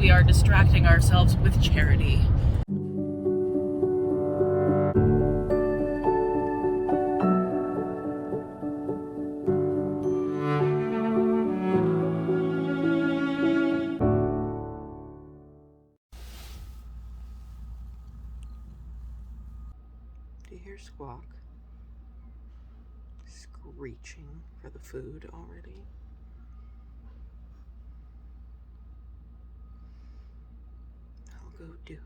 we are distracting ourselves with charity. Do you hear Squawk screeching for the food already? I'll go do it.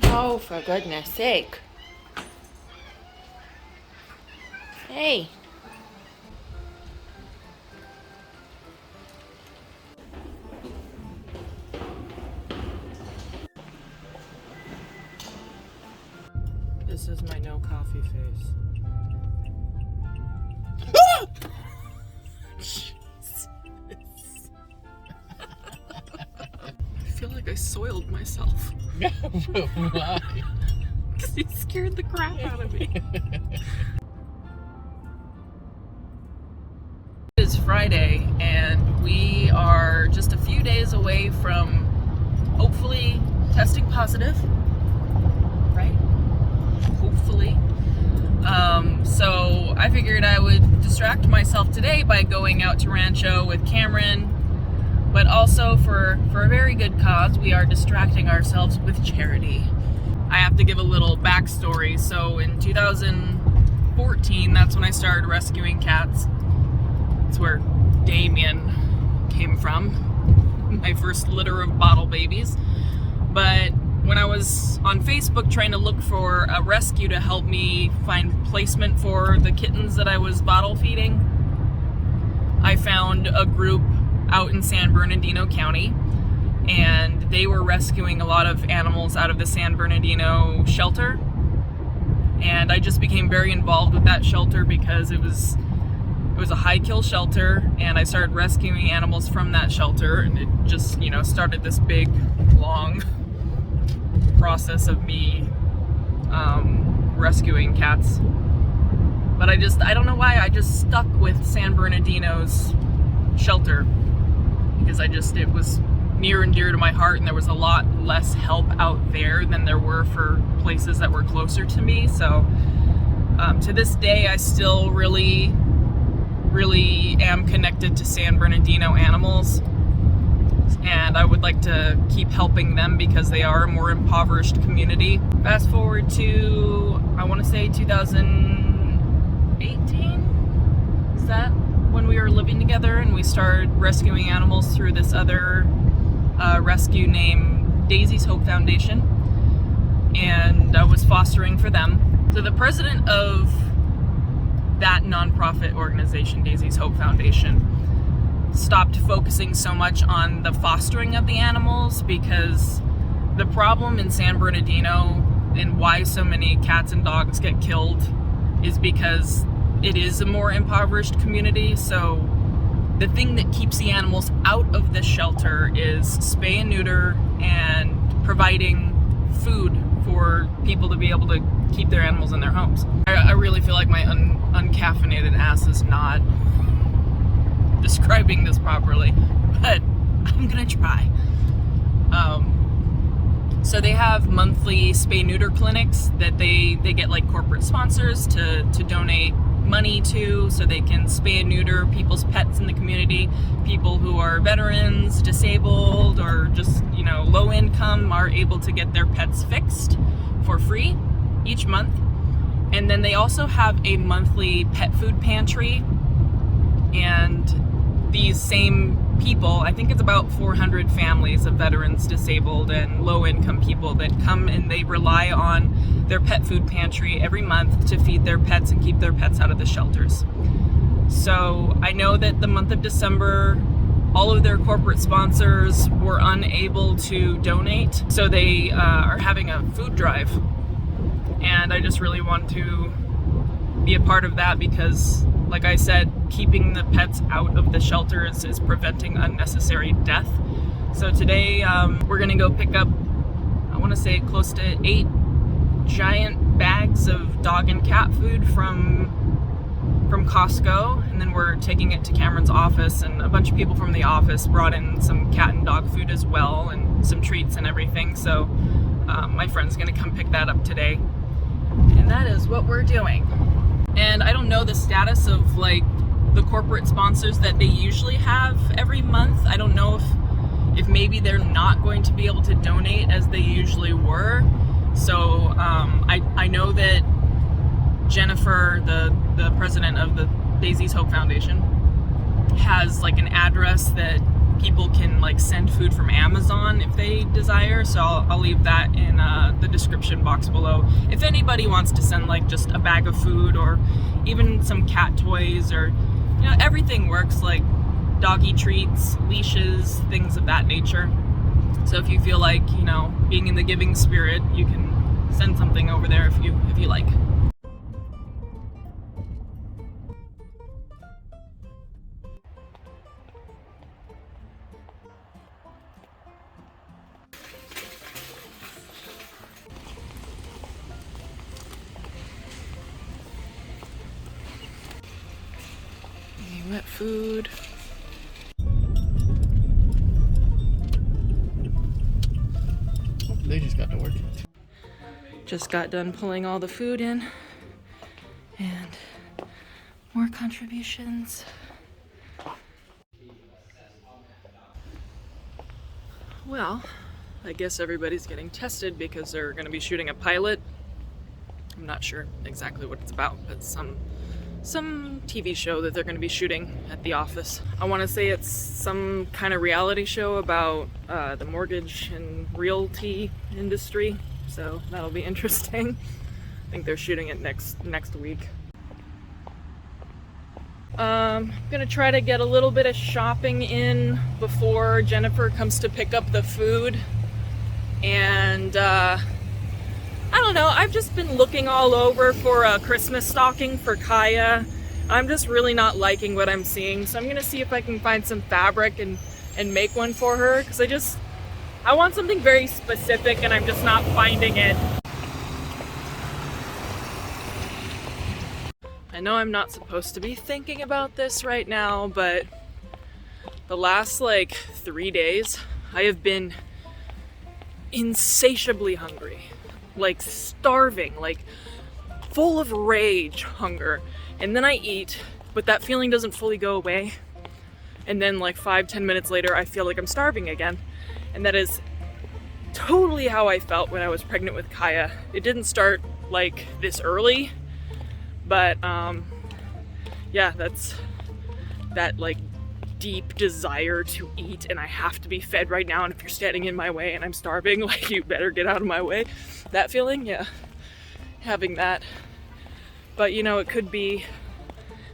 Oh, for goodness sake. Hey. This is my no coffee face. I feel like I soiled myself. Why? Because he scared the crap out of me. It is Friday, and we are just a few days away from hopefully testing positive. Right? Hopefully. So I figured I would distract myself today by going out to Rancho with Kameron, but also for a very good cause. We are distracting ourselves with charity. I have to give a little backstory. So in 2014, that's when I started rescuing cats. It's where Damien came from, my first litter of bottle babies. But when I was on Facebook trying to look for a rescue to help me find placement for the kittens that I was bottle feeding, I found a group out in San Bernardino County, and they were rescuing a lot of animals out of the San Bernardino shelter. And I just became very involved with that shelter because it was a high kill shelter, and I started rescuing animals from that shelter, and it just, started this big, long process of me rescuing cats. But I don't know why, I just stuck with San Bernardino's shelter, because it was near and dear to my heart, and there was a lot less help out there than there were for places that were closer to me. So to this day, I still really am connected to San Bernardino animals, and I would like to keep helping them because they are a more impoverished community. Fast forward to, I want to say 2018? Is that when we were living together and we started rescuing animals through this other rescue named Daisy's Hope Foundation, and I was fostering for them. So the president of that nonprofit organization, Daisy's Hope Foundation, stopped focusing so much on the fostering of the animals, because the problem in San Bernardino and why so many cats and dogs get killed is because it is a more impoverished community. So the thing that keeps the animals out of the shelter is spay and neuter and providing food for people to be able to keep their animals in their homes. I really feel like my uncaffeinated ass is not describing this properly, but I'm gonna try. So they have monthly spay-neuter clinics that they get like corporate sponsors to donate money to, so they can spay and neuter people's pets in the community. People who are veterans, disabled, or just low income are able to get their pets fixed for free each month. And then they also have a monthly pet food pantry, and these same people, I think it's about 400 families of veterans, disabled, and low-income people that come and they rely on their pet food pantry every month to feed their pets and keep their pets out of the shelters. So I know that the month of December, all of their corporate sponsors were unable to donate, so they are having a food drive. And I just really want to be a part of that because, like I said, keeping the pets out of the shelters is preventing unnecessary death. So today we're gonna go pick up, I want to say close to 8 giant bags of dog and cat food from from Costco, and then we're taking it to Kameron's office, and a bunch of people from the office brought in some cat and dog food as well, and some treats and everything. So my friend's gonna come pick that up today, and that is what we're doing. And I don't know the status of like the corporate sponsors that they usually have every month. I don't know if maybe they're not going to be able to donate as they usually were. So I know that Jennifer, the president of the Daisy's Hope Foundation, has like an address that people can like send food from Amazon if they desire. So I'll leave that in the description box below. If anybody wants to send like just a bag of food or even some cat toys, or you know, everything works, like doggy treats, leashes, things of that nature. So if you feel like, you know, being in the giving spirit, you can send something over there if you like. Wet food. They just got to work. Just got done pulling all the food in, and more contributions. Well, I guess everybody's getting tested because they're going to be shooting a pilot. I'm not sure exactly what it's about, but some TV show that they're going to be shooting at the office. I want to say it's some kind of reality show about the mortgage and realty industry, so that'll be interesting. I think they're shooting it next week. I'm gonna try to get a little bit of shopping in before Jennifer comes to pick up the food, and I don't know, I've just been looking all over for a Christmas stocking for Kaya. I'm just really not liking what I'm seeing, so I'm gonna see if I can find some fabric and make one for her, because I want something very specific and I'm just not finding it. I know I'm not supposed to be thinking about this right now, but the last like 3 days I have been insatiably hungry. Like starving, like full of rage hunger, and then I eat, but that feeling doesn't fully go away, and then like 5-10 minutes later I feel like I'm starving again. And that is totally how I felt when I was pregnant with Kaya. It didn't start like this early, but yeah, that's that like deep desire to eat, and I have to be fed right now, and if you're standing in my way and I'm starving, like, you better get out of my way. That feeling, yeah, having that. But you know, it could be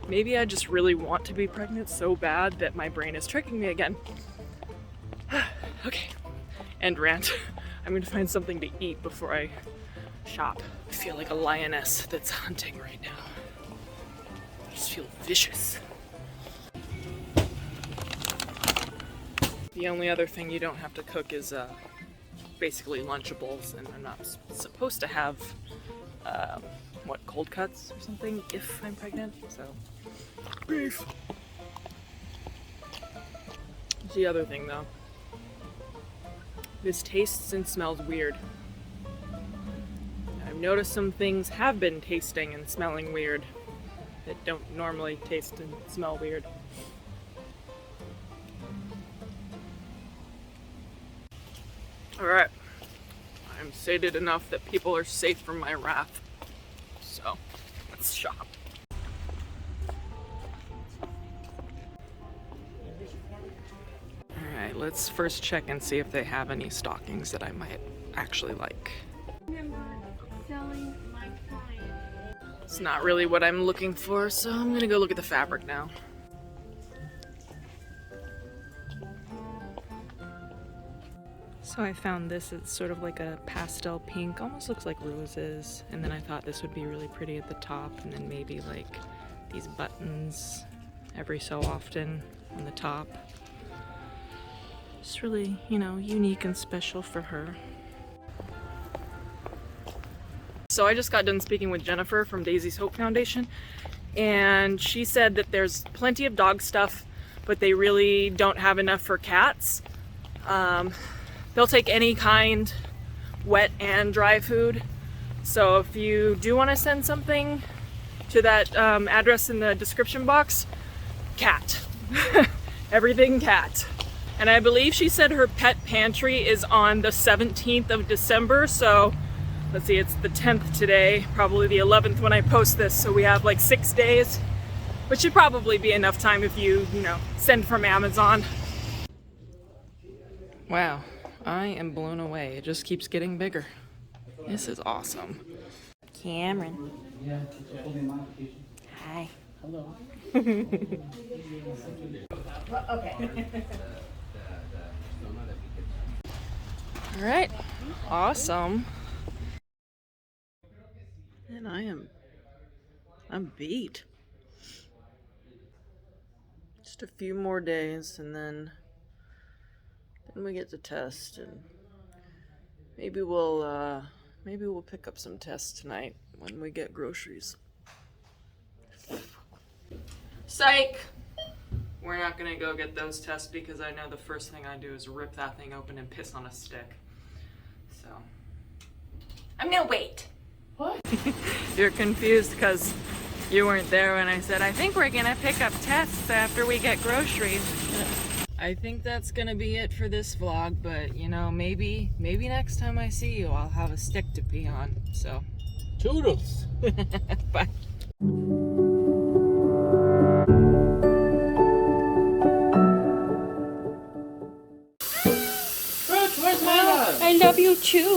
maybe I just really want to be pregnant so bad that my brain is tricking me again. Okay, end rant. I'm gonna find something to eat before I shop. I feel like a lioness that's hunting right now. I just feel vicious. The only other thing you don't have to cook is basically Lunchables, and I'm not supposed to have cold cuts or something if I'm pregnant, so beef. The other thing though, this tastes and smells weird. I've noticed some things have been tasting and smelling weird that don't normally taste and smell weird. Alright, I'm sated enough that people are safe from my wrath, so let's shop. Alright, let's first check and see if they have any stockings that I might actually like. It's not really what I'm looking for, so I'm gonna go look at the fabric now. So I found this, it's sort of like a pastel pink, almost looks like roses, and then I thought this would be really pretty at the top, and then maybe like these buttons every so often on the top. It's really, you know, unique and special for her. So I just got done speaking with Jennifer from Daisy's Hope Foundation, and she said that there's plenty of dog stuff, but they really don't have enough for cats. They'll take any kind, wet and dry food. So if you do want to send something to that address in the description box, cat. Everything cat. And I believe she said her pet pantry is on the 17th of December, so let's see, it's the 10th today, probably the 11th when I post this, so we have like 6 days, which should probably be enough time if you send from Amazon. Wow, I am blown away. It just keeps getting bigger. This is awesome. Cameron. Hi. Hello. All right, awesome. And I'm beat. Just a few more days and then we get to test, and maybe we'll pick up some tests tonight when we get groceries. Psych! We're not gonna go get those tests because I know the first thing I do is rip that thing open and piss on a stick. So I'm gonna wait. What? You're confused because you weren't there when I said I think we're gonna pick up tests after we get groceries. I think that's gonna be it for this vlog, but maybe next time I see you I'll have a stick to pee on. So Toodles. bye. Where's my dog? I love you too.